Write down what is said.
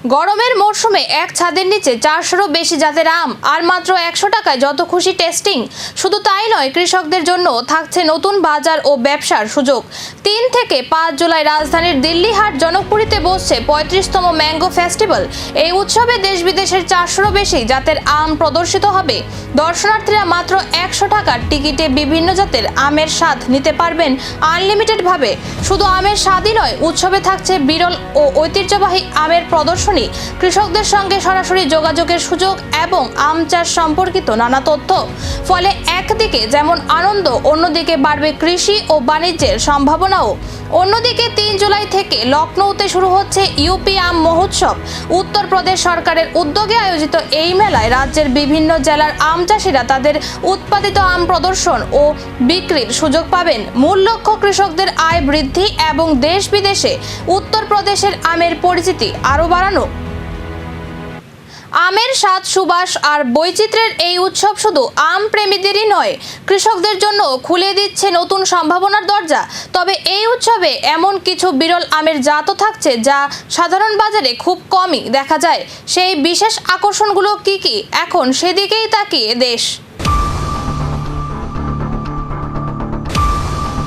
গরমের মরশুমে এক ছাদের নিচে 400-রও বেশি জাতের আম আর মাত্র 100 টাকায় যত খুশি টেস্টিং। শুধু তাই নয়, কৃষকদের জন্য থাকছে নতুন বাজার ও ব্যবসার সুযোগ। 3 থেকে 5 জুলাই রাজধানীর দিল্লি হাট জনকপুরীতে বসছে 35তম ম্যাঙ্গো ফেস্টিভ্যাল। এই উৎসবে দেশ বিদেশের 400-রও বেশি জাতের আম প্রদর্শিত হবে। দর্শনার্থীরা মাত্র 100 টাকার টিকিটে বিভিন্ন জাতের আমের স্বাদ নিতে পারবেন আনলিমিটেড ভাবে। শুধু আমের স্বাদই নয়, উৎসবে থাকছে বিরল ও ঐতিহ্যবাহী আমের প্রদর্শনী, কৃষকদের সঙ্গে সরাসরি যোগাযোগের সুযোগ এবং আম চাষ সম্পর্কিত নানা তথ্য। ফলে একদিকে যেমন আনন্দ, অন্যদিকে বাড়বে কৃষি ও বাণিজ্যের সম্ভাবনাও। অন্যদিকে 3 জুলাই থেকে লখনৌতে শুরু হচ্ছে ইউপি আম মহোৎসব। উত্তরপ্রদেশ সরকারের উদ্যোগে আয়োজিত এই মেলায় রাজ্যের বিভিন্ন জেলার আম চাষিরা তাদের উৎপাদিত আম প্রদর্শন ও বিক্রির সুযোগ পাবেন। মূল লক্ষ্য কৃষকদের আয় বৃদ্ধি এবং দেশ বিদেশে উত্তরপ্রদেশের আমের পরিচিতি আরও বাড়ানো। আমের স্বাদ, সুবাস আর বৈচিত্র্যের এই উৎসব শুধু আম প্রেমীদেরই নয়, কৃষকদের জন্য খুলে দিচ্ছে নতুন সম্ভাবনার দরজা। তবে এই উৎসবে এমন কিছু বিরল আমের জাতও থাকছে যা সাধারণ বাজারে খুব কমই দেখা যায়। সেই বিশেষ আকর্ষণগুলো কি, এখন সেদিকেই তাকিয়ে দেশ।